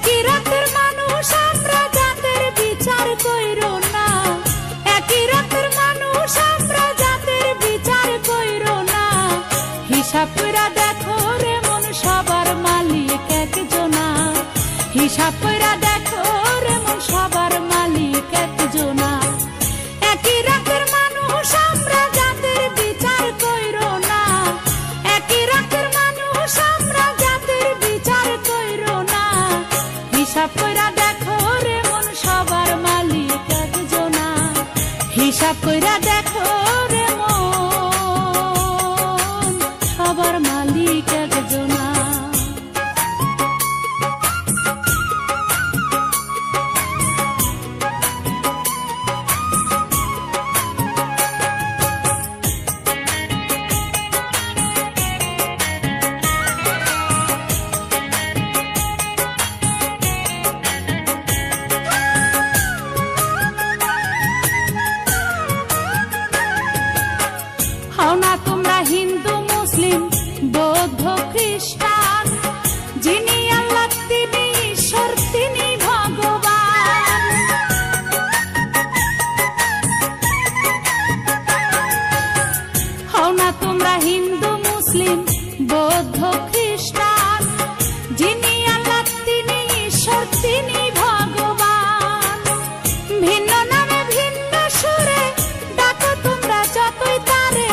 একই রাতের মানুষ আমরা জাতের বিচার কইরো না, একই রাতের মানুষ আমরা জাতের বিচার কইরো না। হিসাব কইরা দেখো রে মন সবার মালিক একজনা, হিসাব কইরা দেখো রে মন সবার মালিক একজনা। একই রাতের মানুষ আমরা জাতের বিচার কইরো না, একই রাতের মানুষ আমরা জাতের বিচার কইরো না। হিসাব কইরা দেখো রে মন সবার মালিক একজনা, হিসাব কইরা দেখো রে মন সবার মালিক একজনা। হও না তোমরা হিন্দু মুসলিম বৌদ্ধ খ্রিস্টান, যিনি আল্লাহ তিনি ঈশ্বর তিনি ভগবান। হও না তোমরা হিন্দু মুসলিম বৌদ্ধ খ্রিস্টান, যিনি আল্লাহ তিনি ঈশ্বর তিনি ভগবান। ভিন্ন নামে ভিন্ন সুরে ডাকো তোমরা যতই তারে,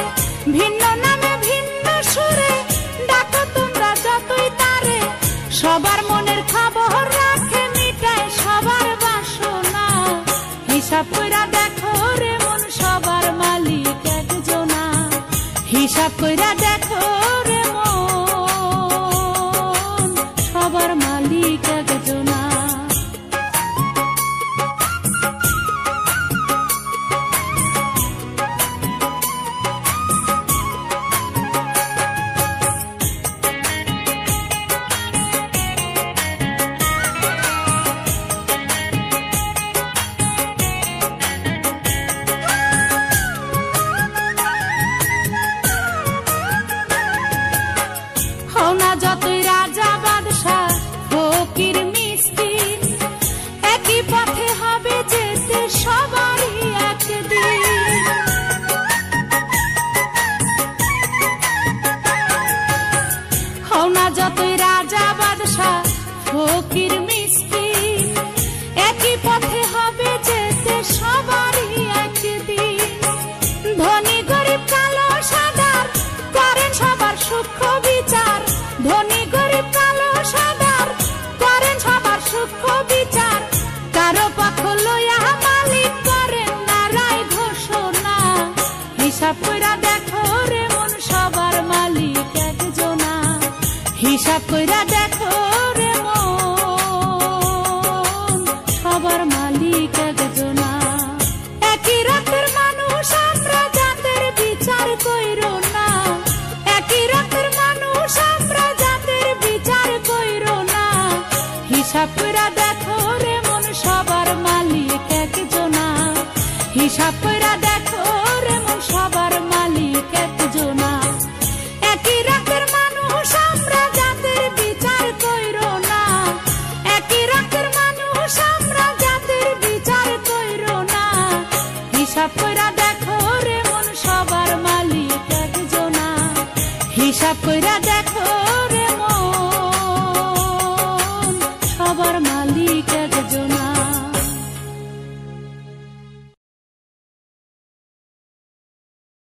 ভিন্ন নামে ভিন্ন সুরে ডাকো তোমরা যতই তারে। সবার মনের খবর রাখে মিটায় সবার বাসনা, হিসাব কইরা দেখো রে মন সবার মালিক একজনা, হিসাব কইরা দেখো রে মন সবার মালিক একজনা। হও না যতই রাজা বাদশাহ ফকির মিসকিন, একই পথে হবে যেতে সবারই একদিন। হও না যতই রাজা বাদশাহ ফকির মিসকিন, একই পথে হবে যেতে সবারই একদিন। ধনী গরিব কালো সাদার করেন সবার সূক্ষ্ম বিচার, ধনী গরিব কালো সাদার করেন সবার সূক্ষ্ম বিচার। কারো পক্ষ লইয়া মালিক করেন না রায় ঘোষণা, হিসাব কইরা দেখো রে মন সবার মালিক একজনা, হিসাব কইরা দেখো রে মন সবার মালিক একজনা। একই রাতের মানুষ আমরা জাতের বিচার কইরো না, একই রাতের মানুষ আমরা জাতের বিচার কইরো না। হিসাব কইরা দেখো রে মন সবার মালিক একজনা, হিসাব কইরা দেখো রে মন সবার মালিক একজনা। একই রাতের মানুষ আমরা জাতের বিচার কইরো না, একই রাতের মানুষ আমরা জাতের বিচার কইরো না। হিসাব কইরা দেখো রে মন সবার মালিক একজনা, হিসাব কইরা দেখো রে মন সবার মালিক একজনা।